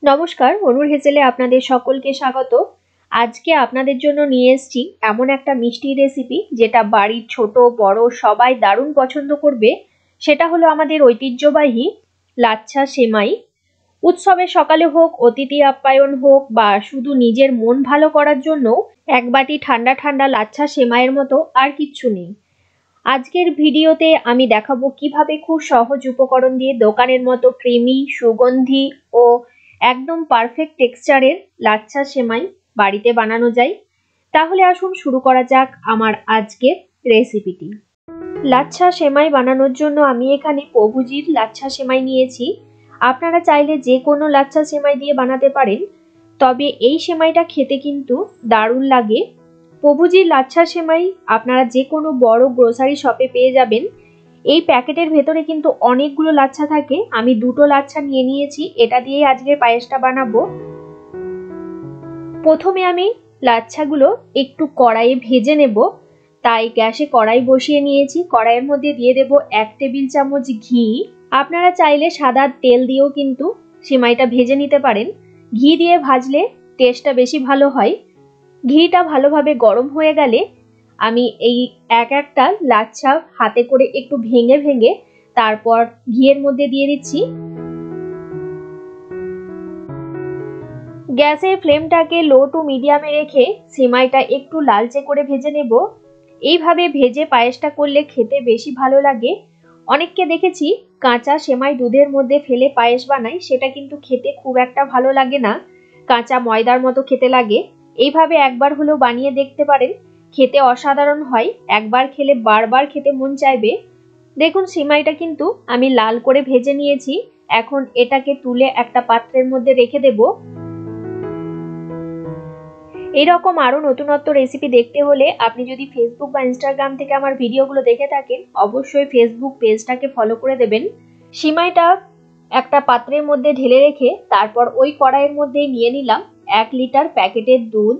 নমস্কার, অনুর হেসেলে আপনাদের সকলকে স্বাগত। আজকে আপনাদের জন্য নিয়ে এসেছি এমন একটা মিষ্টি রেসিপি যেটা বাড়ির ছোট বড় সবাই দারুণ পছন্দ করবে। সেটা হলো আমাদের ঐতিহ্যবাহী লাচ্ছা সেমাই। উৎসবের সকালে হোক, অতিথি আপ্যায়ন হোক বা শুধু নিজের মন ভালো করার জন্য এক বাটি ঠান্ডা ঠান্ডা লাচ্ছা সেমাইয়ের মতো আর কিচ্ছু নেই। আজকের ভিডিওতে আমি দেখাবো কিভাবে খুব সহজ উপকরণ দিয়ে দোকানের মতো ক্রিমি, সুগন্ধি ও একদম পারফেক্ট টেক্সচারের লাচ্ছা সেমাই বাড়িতে বানানো যায়। তাহলে আসুন শুরু করা যাক আমার আজকের রেসিপিটি। লাচ্ছা সেমাই বানানোর জন্য আমি এখানে প্রভুজির লাচ্ছা সেমাই নিয়েছি। আপনারা চাইলে যে কোনো লাচ্ছা সেমাই দিয়ে বানাতে পারেন, তবে এই সেমাইটা খেতে কিন্তু দারুণ লাগে। প্রভুজির লাচ্ছা সেমাই আপনারা যে কোনো বড় গ্রোসারি শপে পেয়ে যাবেন। এই প্যাকেটের ভেতরে কিন্তু অনেকগুলো লাচ্ছা থাকে। আমি দুটো লাচ্ছা নিয়ে নিয়েছি, এটা দিয়ে আজকের পায়েসটা বানাবো। প্রথমে আমি লাচ্ছাগুলো একটু কড়াইয়ে ভেজে নেব, তাই গ্যাসে কড়াই বসিয়ে নিয়েছি। কড়াইয়ের মধ্যে দিয়ে দেব 1 টেবিল চামচ ঘি। আপনারা চাইলে সাদা তেল দিয়েও কিন্তু সেমাইটা ভেজে নিতে পারেন। ঘি দিয়ে ভাজলে টেস্টটা বেশি ভালো হয়। ঘিটা ভালোভাবে গরম হয়ে গেলে আমি এই একটা লাচ্ছা হাতে করে একটু ভেঙে ভেঙে তারপর ঘিয়ের মধ্যে দিয়ে দিচ্ছি। গ্যাসের ফ্লেমটাকে লো টু মিডিয়ামে রেখে সেমাইটা একটু লালচে করে ভেজে নেব। এইভাবে ভেজে পায়েসটা করলে খেতে বেশি ভালো লাগে। অনেককে দেখেছি কাঁচা সেমাই দুধের মধ্যে ফেলে পায়েস বানায়, সেটা কিন্তু খেতে খুব একটা ভালো লাগে না, কাঁচা ময়দার মতো খেতে লাগে। এইভাবে একবার হলেও বানিয়ে দেখতে পারেন, খেতে অসাধারণ হয়। একবার খেলে বারবার খেতে মন চাইবে। দেখুন সেমাইটা কিন্তু আমি লাল করে ভেজে নিয়েছি। এখন এটাকে তুলে একটা পাত্রের মধ্যে রেখে দেব। এইরকম আরো নতুনত্ব রেসিপি দেখতে হলে আপনি যদি ফেসবুক বা ইনস্টাগ্রাম থেকে আমার ভিডিওগুলো দেখে থাকেন, অবশ্যই ফেসবুক পেজটাকে ফলো করে দেবেন। সিমাইটা একটা পাত্রের মধ্যে ঢেলে রেখে তারপর ওই কড়াইয়ের মধ্যেই নিয়ে নিলাম 1 লিটার প্যাকেটের দুধ।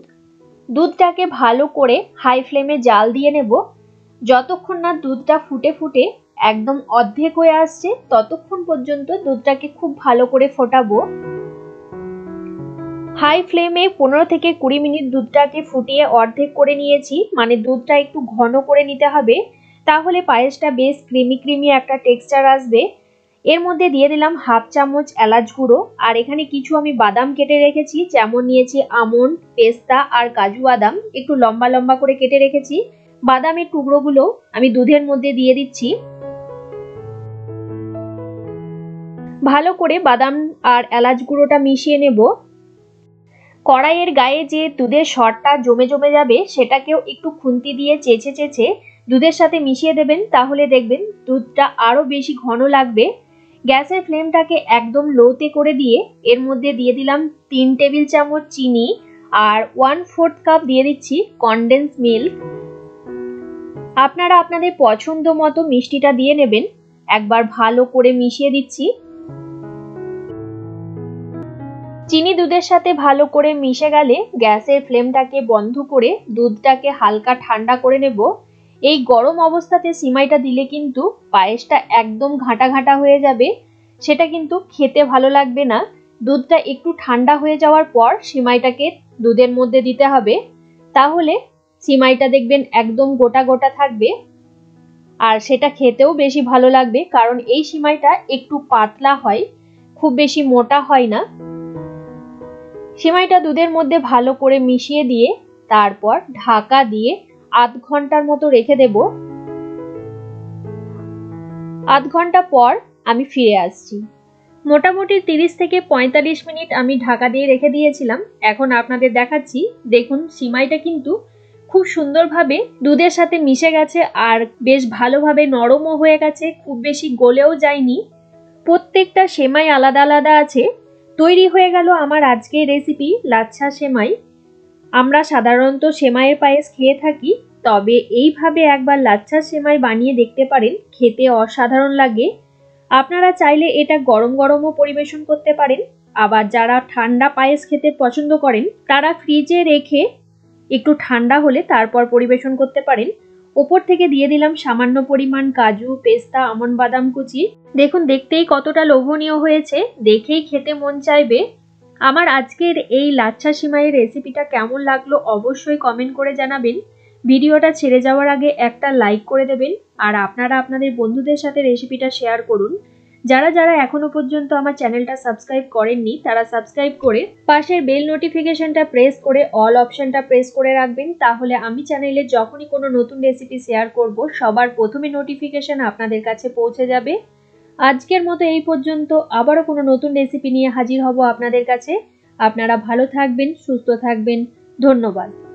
দুধটাকে ভালো করে হাই ফ্লেমে জাল দিয়ে নেব। যতক্ষণ না দুধটা ফুটে ফুটে একদম অর্ধেক হয়ে আসছে ততক্ষণ পর্যন্ত দুধটাকে খুব ভালো করে ফোটাবো। হাই ফ্লেমে 15 থেকে 20 মিনিট দুধটাকে ফুটিয়ে অর্ধেক করে নিয়েছি, মানে দুধটা একটু ঘন করে নিতে হবে, তাহলে পায়েসটা বেশ ক্রিমি ক্রিমি একটা টেক্সচার আসবে। এর মধ্যে দিয়ে দিলাম 1/2 চামচ এলাচ গুঁড়ো, আর এখানে কিছু আমি বাদাম কেটে রেখেছি, যেমন নিয়েছি আমন্ড, পেস্তা আর কাজু বাদাম একটু লম্বা লম্বা করে কেটে রেখেছি। বাদামের টুকরোগুলো আমি দুধের মধ্যে দিয়ে দিচ্ছি। ভালো করে বাদাম আর এলাচ গুঁড়োটা মিশিয়ে নেব। কড়াইয়ের গায়ে যে দুধের সরটা জমে জমে যাবে সেটাকেও একটু খুন্তি দিয়ে চেঁচে চেঁচে দুধের সাথে মিশিয়ে দেবেন, তাহলে দেখবেন দুধটা আরো বেশি ঘন লাগবে। গ্যাসের ফ্লেমটাকে একদম লোতে করে দিয়ে এর মধ্যে দিয়ে দিলাম 3 টেবিল চামচ চিনি আর 1/4 কাপ দিয়ে দিচ্ছি কনডেন্স মিল্ক। আপনারা আপনাদের পছন্দ মতো মিষ্টিটা দিয়ে নেবেন। একবার ভালো করে মিশিয়ে দিচ্ছি। চিনি দুধের সাথে ভালো করে মিশে গেলে গ্যাসের ফ্লেমটাকে বন্ধ করে দুধটাকে হালকা ঠান্ডা করে নেব। এই গরম অবস্থাতে সিমাইটা দিলে কিন্তু পায়েসটা একদম ঘাঁটা ঘাঁটা হয়ে যাবে, সেটা কিন্তু খেতে ভালো লাগবে না। দুধটা একটু ঠান্ডা হয়ে যাওয়ার পর সিমাইটাকে দুধের মধ্যে দিতে হবে, তাহলে সিমাইটা দেখবেন একদম গোটা গোটা থাকবে আর সেটা খেতেও বেশি ভালো লাগবে, কারণ এই সিমাইটা একটু পাতলা হয়, খুব বেশি মোটা হয় না। সেমাইটা দুধের মধ্যে ভালো করে মিশিয়ে দিয়ে তারপর ঢাকা দিয়ে আধ ঘন্টার মতো রেখে দেব। আধ ঘন্টা পর আমি ফিরে আসছি। মোটামুটি 30 থেকে 45 মিনিট আমি ঢাকা দিয়ে রেখে দিয়েছিলাম। এখন আপনাদের দেখাচ্ছি। দেখুন সিমাইটা কিন্তু খুব সুন্দরভাবে দুধের সাথে মিশে গেছে আর বেশ ভালোভাবে নরমও হয়ে গেছে, খুব বেশি গলেও যায়নি। প্রত্যেকটা সেমাই আলাদা আলাদা আছে। তৈরি হয়ে গেল আমার আজকের রেসিপি লাচ্ছা সেমাই। আমরা সাধারণত সেমাইয়ের পায়েস খেয়ে থাকি, তবে এইভাবে একবার লাচ্ছা সেমাই বানিয়ে দেখতে পারেন, খেতে অসাধারণ লাগে। আপনারা চাইলে এটা গরম গরমও পরিবেশন করতে পারেন, আবার যারা ঠান্ডা পায়েস খেতে পছন্দ করেন তারা ফ্রিজে রেখে একটু ঠান্ডা হলে তারপর পরিবেশন করতে পারেন। ওপর থেকে দিয়ে দিলাম সামান্য পরিমাণ কাজু, পেস্তা, আমন্ড, বাদাম কুচি। দেখুন দেখতেই কতটা লোভনীয় হয়েছে, দেখেই খেতে মন চাইবে। আমার আজকের এই লাচ্ছা সিমাইয়ের রেসিপিটা কেমন লাগলো অবশ্যই কমেন্ট করে জানাবেন। ভিডিওটা ছেড়ে যাওয়ার আগে একটা লাইক করে দেবেন আর আপনারা আপনাদের বন্ধুদের সাথে রেসিপিটা শেয়ার করুন। যারা যারা এখনো পর্যন্ত আমার চ্যানেলটা সাবস্ক্রাইব করেননি তারা সাবস্ক্রাইব করে পাশের বেল নোটিফিকেশনটা প্রেস করে অল অপশনটা প্রেস করে রাখবেন, তাহলে আমি চ্যানেলে যখনই কোনো নতুন রেসিপি শেয়ার করব সবার প্রথমে নোটিফিকেশন আপনাদের কাছে পৌঁছে যাবে। আজকের মতো এই পর্যন্ত, আবারও কোনো নতুন রেসিপি নিয়ে হাজির হব আপনাদের কাছে। আপনারা ভালো থাকবেন, সুস্থ থাকবেন। ধন্যবাদ।